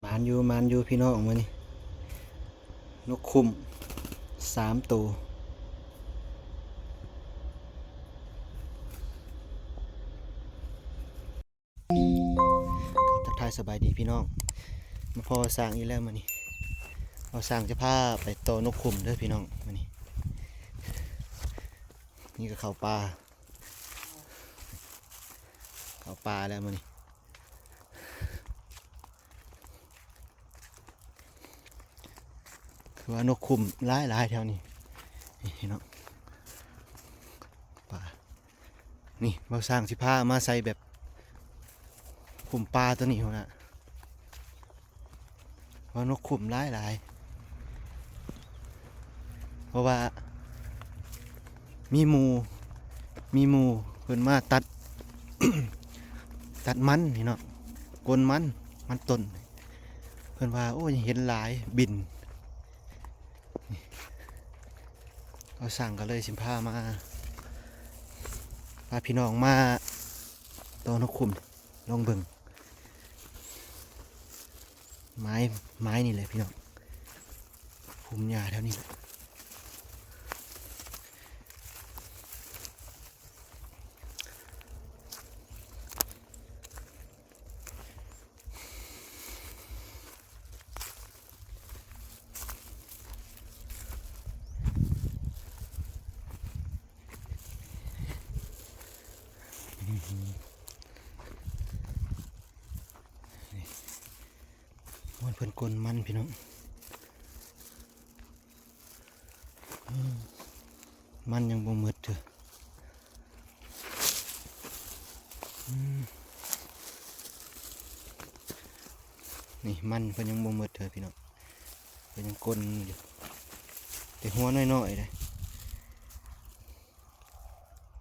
มานอยู่พี่น้องมานี่นกคุ้ม3 ตัวทักทายสบายดีพี่น้องมาพอสร้างอีกแล้วมานี่พอสร้างจะพาไปโตนกคุ้มเด้อพี่น้องมานี่นี่ก็เข้าป่าแล้วมานี่คือว่านกคุ้มหลายแถวนี้นี่พี่น้องป่านี่เราสร้างสิพามาใส่แบบคุ้มปลาตัวนี้หัวนะว่านกคุ้มหลายเพราะว่ามีหมูเพิ่นมาตัด ตัดมันนี่เนาะกนมันต้นเพิ่นว่าโอ้ยเห็นหลายบินเราสั่งก็เลยสิพามาพาพี่น้องมาตอนกขุมลองเบิ่งไม้นี่เลยพี่น้องภูมิหญ้าแถวนี้แหละมันเพิ่นกลมันพี่น้องมันยังบ่หมดเถอะนี่มันเพิ่นยังบ่หมดเถอะพี่น้องเพิ่นยังกลอยู่แต่หัวน้อยๆเลย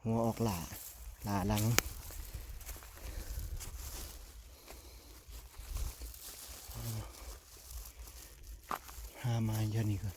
หัวออกหล่าหลังหามาเยอะนี่ก่อน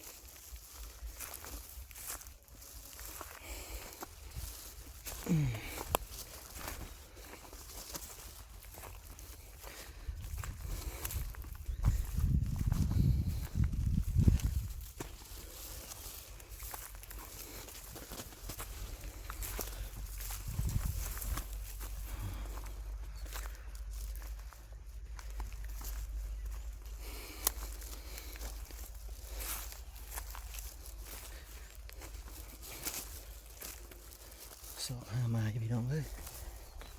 สอหามาพี่น้องเอ้ย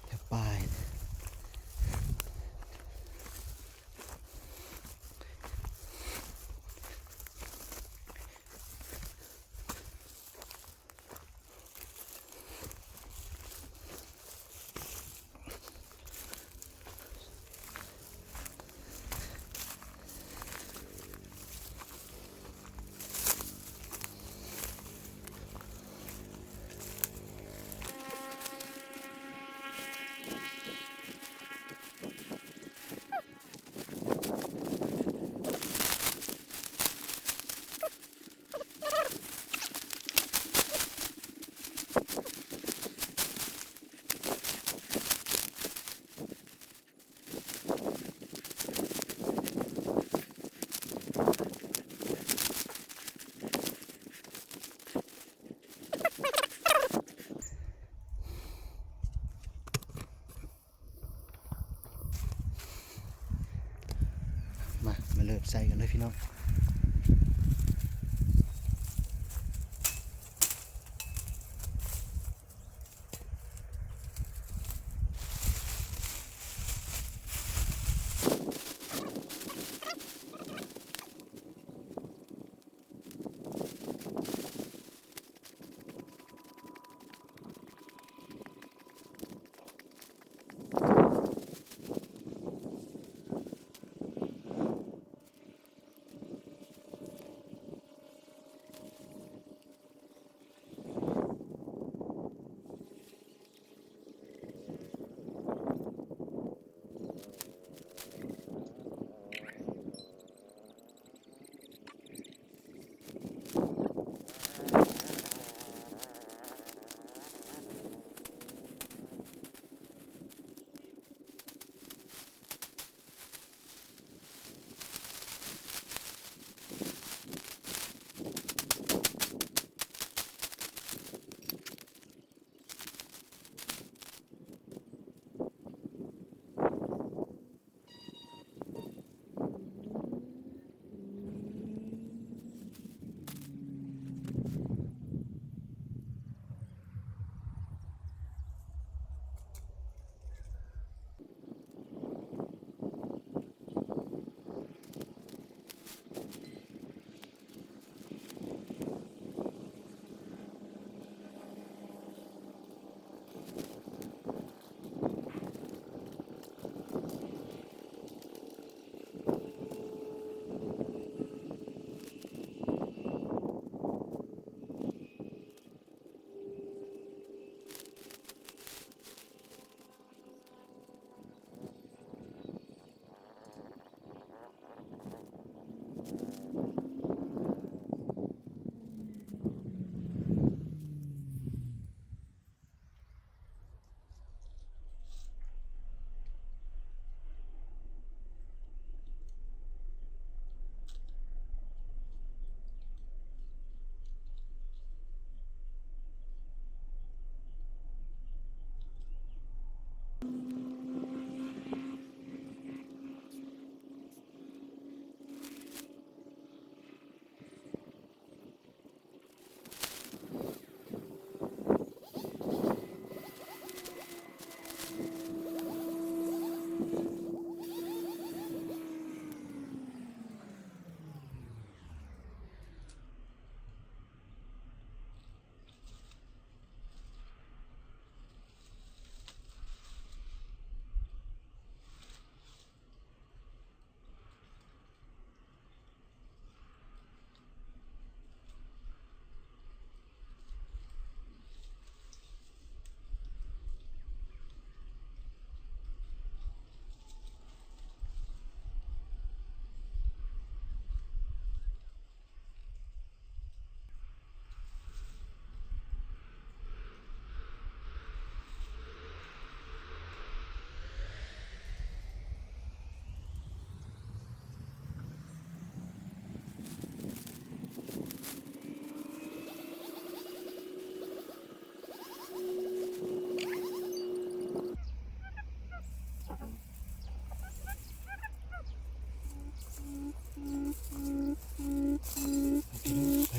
จะปลายมาเริ่มใส่กันเลยพี่น้อง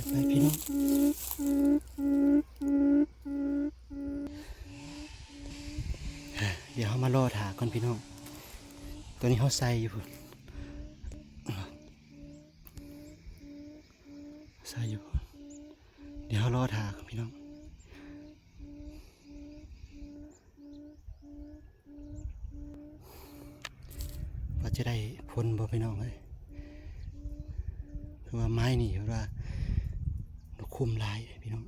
ไปพี่น้องเดี๋ยวเขามารอถาก่อนพี่น้องตัวนี้เขาใส่อยู่พุ่นใส่อยู่พุ่นเดี๋ยวเขารอถาก่อนพี่น้องว่าจะได้พ้นบ่พี่น้องเลยคือว่าไม้นี่ว่าคุมลายพี่น้อง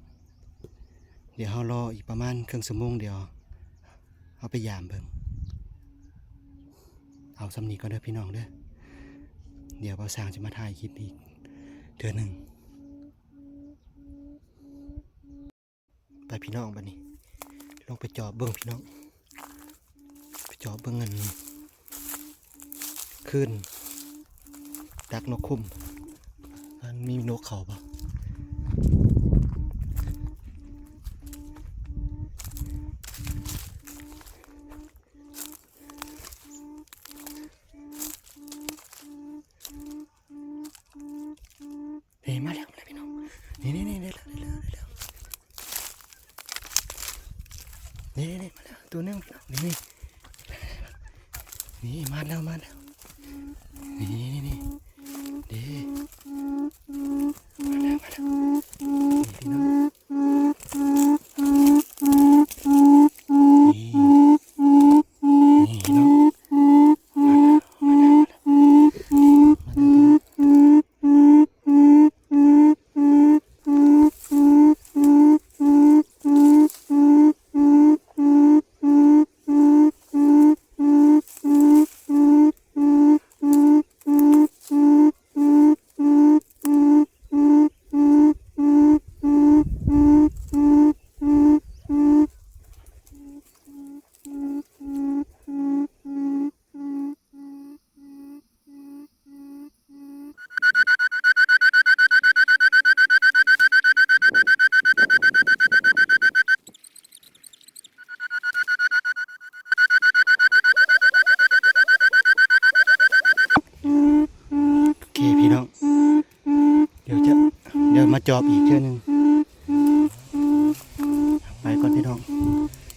เดี๋ยวเขารออีกประมาณครึ่งชั่วโมงเดียวเอาไปยามเบิ่งเอาสำนีก่อนเด้อพี่น้องเด้อเดี๋ยวบ่าวสร้างจะมาถ่ายคลิปอีกเดือนหนึ่งไปพี่น้องบัดนี้ลงไปจอบเบิ่งพี่น้องไปจอบเบิ่งเงินขึ้นดักนกคุ้มมันมีนกเขาปะเฮ้ยมาแล้วพี่น้องนี่ได้แล้วนี่มาแล้วตัวนึงพี่น้องนี่มาแล้วนี่เด้มาแล้วพี่น้องนี่พี่น้องพี่น้องเดี๋ยวมาจอบอีกเชือนึงไปก่อนพี่น้อง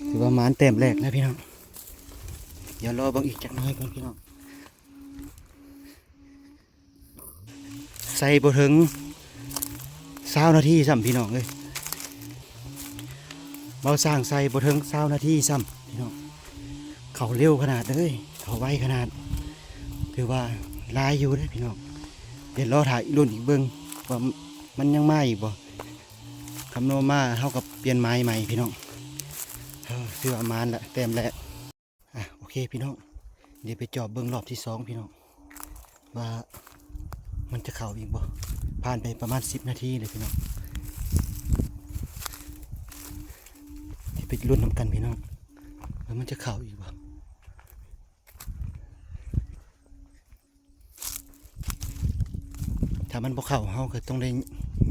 ถือว่าหมานเต็มแรกแล้วพี่น้องเดี๋ยวรอบังอีกจักน้อยก่อนพี่น้องใส่บ่ถึง20 นาทีซ้ำพี่น้องเลยเบาสร้างใส่บ่ถึง20 นาทีซ้ำพี่น้องเขาเร็วขนาดเลยเขาไวขนาดถือว่าลายอยู่เลยพี่น้องเดี๋ยวรอถ่ายรุ่นอีกเบิ้งว่ามันยังไหม้อีกบ่คำโนมาเท่ากับเปลี่ยนไม้ใหม่พี่น้องซื้อประมาณละเต็มแล้วโอเคพี่น้องเดี๋ยวไปจอบเบิ้งรอบที่2พี่น้องว่า มันจะเข้าอีกบ่ผ่านไปประมาณ10 นาทีเลยพี่น้องที่ไปรุ่นน้ำกันพี่น้องแล้วมันจะเข้าอีกบ่ถ้ามันบ่เข้าเฮาก็ต้องได้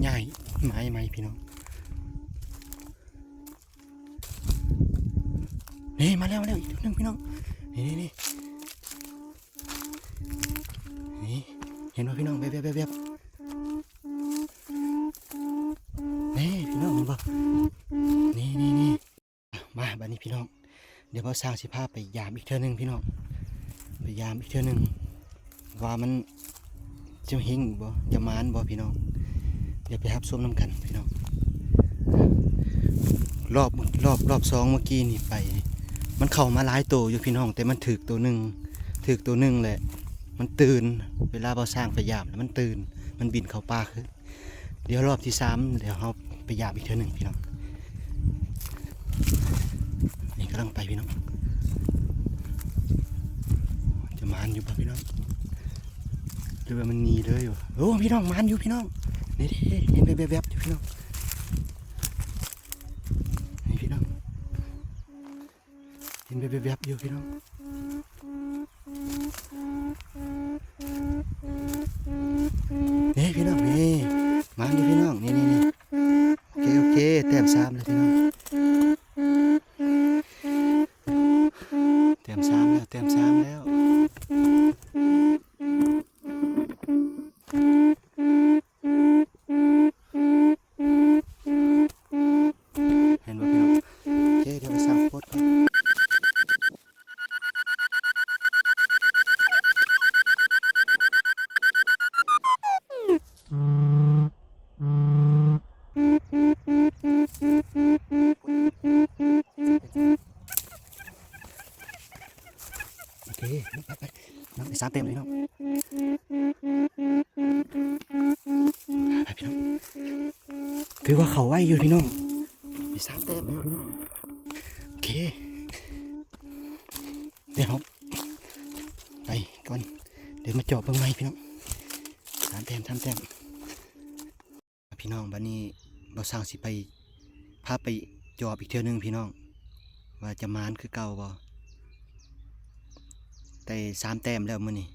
ย้ายไม้ใหม่พี่น้องนี่มาแล้วอีกตัวนึงพี่น้องนี่นี่เห็นว่าพี่น้องแบบนี่พี่น้องเห็นป่ะนี่มาบัดนี้พี่น้องเดี๋ยวเราสร้างสิภาพไปยามอีกเท่านึงพี่น้องไปยามอีกเท่านึงว่ามันจะหิ้งบ่จะมานบ่พี่น้องเดี๋ยวไปรับส้มน้ำกันพี่น้องรอบ2เมื่อกี้นี่ไปมันเข้ามาหลายตัวอยู่พี่น้องแต่มันถึกตัวหนึ่งแหละมันตื่นเวลาเราสร้างไปยามแล้วมันตื่นมันบินเข้าป่าคือเดี๋ยวรอบที่3เดี๋ยวเราไปยามอีกเท่านึงพี่น้องนี่กำลังไปพี่น้องจะมานอยู่ป่ะพี่น้องหรือว่ามันหนีเลยอยู่โอ้พี่น้องมานอยู่พี่น้องนี่เห็นแบบอยู่พี่น้องนี่พี่น้องเห็นแบบอยู่พี่น้องนี่พี่น้องนี่มานอยู่พี่น้องนี่โอเคแต้ม3เลยพี่น้องแต้ม3แล้วเห็นบ่พี่น้องโอเคเดี๋ยวไปสร้างโพสต์ก่อนโอเคไปน้องไป3 เต็มเลยน้องไปพี่น้องถือว่าเขาไว้อยู่พี่น้องไป3 เต็มเลยพี่น้องโอเคเดี๋ยวไปก่อนเดี๋ยวมาเจาะเบิ่งใหม่พี่น้อง3 เต็มพี่น้องบัดนี้เราสร้างสิไปพาไปจอบอีกเทื่อนึงพี่น้องว่าจะมานคือเก่าบ่แต่3 แต้มแล้วมื้อนี้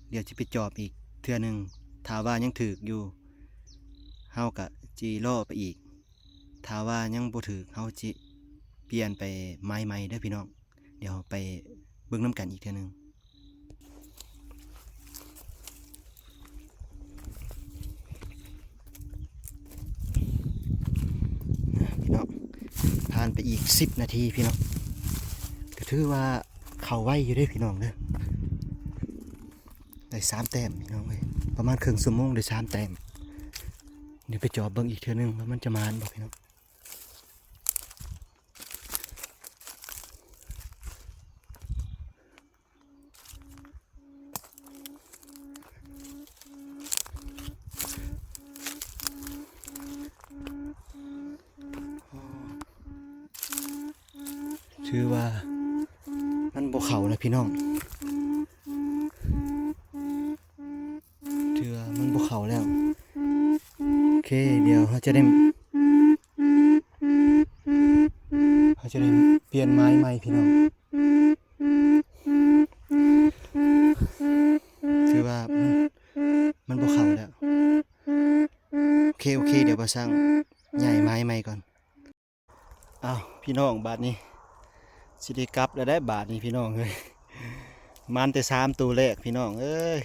เดี๋ยวจะไปจอบอีกเทื่อนึงถ้าว่ายังถึกอยู่เฮาก็จิรอไปอีกถ้าว่ายังบ่ถึกเฮาจิเปลี่ยนไปไม้ใหม่เด้อพี่น้องเดี๋ยวไปเบิ่งน้ำกันอีกเทื่อนึงพี่น้องผ่านไปอีก10 นาทีพี่น้องก็ถือว่าเข้าไว้อยู่ได้พี่น้องเด้อได้3 แต้มพี่น้องเอ้ยประมาณครึ่งชั่วโมงได้3 แต้มเดี๋ยวไปจอบเบิ่งอีกเทื่อนึงว่ามันจะมานบ่พี่น้องถือว่ามันบ่เข้านะพี่น้องถือว่ามันบ่เข้าแล้วโอเคเดี๋ยวเขาจะได้เปลี่ยนไม้ใหม่พี่น้องถือว่ามันบ่เข้าแล้วโอเคเดี๋ยวมาสร้างใหญ่ไม้ใหม่ก่อนอ้าวพี่น้องบาทนี้สิได้กลับแล้วได้บาทนี้พี่น้องเอ้ยมันแต่3 ตัวแรกพี่น้องเอ้ย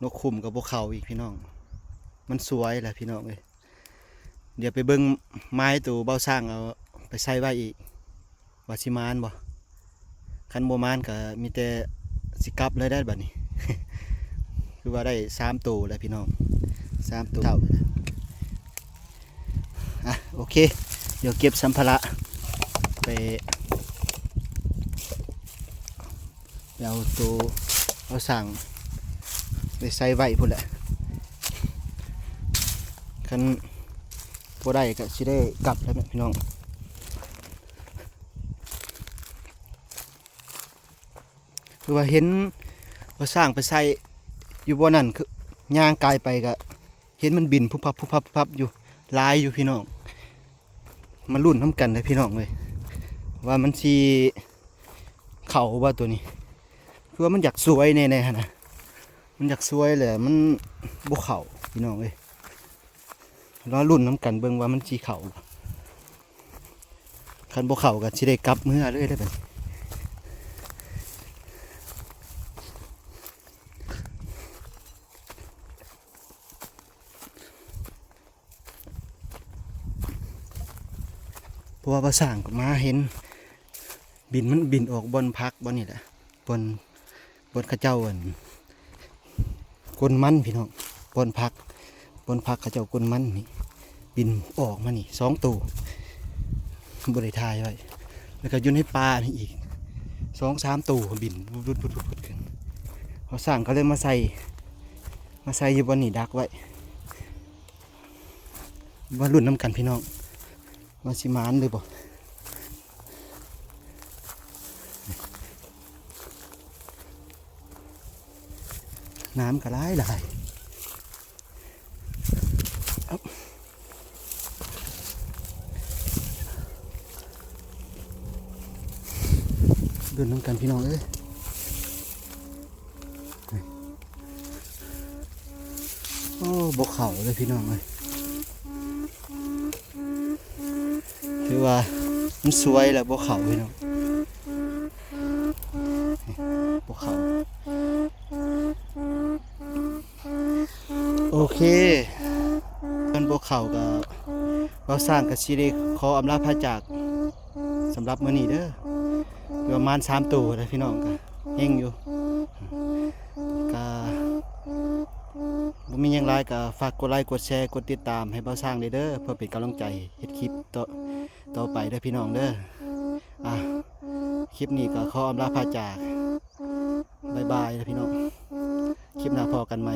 นกขุมกับพวกเขาอีกพี่น้องมันสวยแหละพี่น้องเอ้ยเดี๋ยวไปเบิ่งไม้ตัวเบ้าสร้างเอาไปใส่ไว้อีกว่าสิมานบ่คันบ่มานก็มีแต่สิกลับเลยได้บัดนี้ คือว่าได้3 ตัวแล้วพี่น้อง3 ตัวเท่าโอเคเดี๋ยวเก็บสัมภาระไปเอาตัวเอาสั่งไปใส่ไว้พุ่นแหละคันพอได้ก็สิได้กลับแล้วพี่น้องคือว่าเห็นว่าสร้างไปใส่อยู่บนนั้นคือ ย่างกายไปก็เห็นมันบินพุบพับพุบพับพุบพับอยู่ลายอยู่พี่น้องมันรุ่นน้ำกันเลยพี่น้องเลยว่ามันสีเข่าว่าตัวนี้คือว่ามันอยากสวยแน่ๆนะมันอยากสวยเลยมันบุเข่าพี่น้องเลยล้อรุ่นน้ำกันเบิ่งว่ามันสีเข่าคันบุเข่ากันสิได้กลับเมื่อเลยได้แบบเพราะว่าภาษาก็มาเห็นบินมันบินออกบนพักบนนี่แหละบนข้าเจ้าก้นมันพี่น้องบนพักข้าเจ้าก้นมันนี่บินออกมานี่2 ตัวบริทายไว้แล้วก็อยู่ในป่านี่อีก2-3 ตัวบินรุดขึ้นเขาสร้างก็เลยมาใส่อยู่บนนี่ดักไว้ว่ารุ่นน้ำกันพี่น้องมาสิมานเลยบ่น้ำก็หลายเดินน้ำกันพี่น้องเอ้ยโอ้บกเขาเลยพี่น้องเลยคือว่ามันสวยแหละบกเขาพี่น้องบกเขาโอเคกันบกเขากับเราสร้างกับชีริขออำลาพระจากสำหรับมื้อนี้เด้อประมาณ3 ตัวนะพี่น้องกันเฮงอยู่ก็บ่มีหยังหลายก็ฝากกดไลค์กดแชร์กดติดตามให้เบาสร้างเด้อเพื่อเป็นกำลังใจเฮ็ดคลิปต่อไปเด้อพี่น้องเด้อคลิปนี้ก็ขออำลาพระจากบ๊ายบายนะพี่น้องคลิปหน้าพอกันใหม่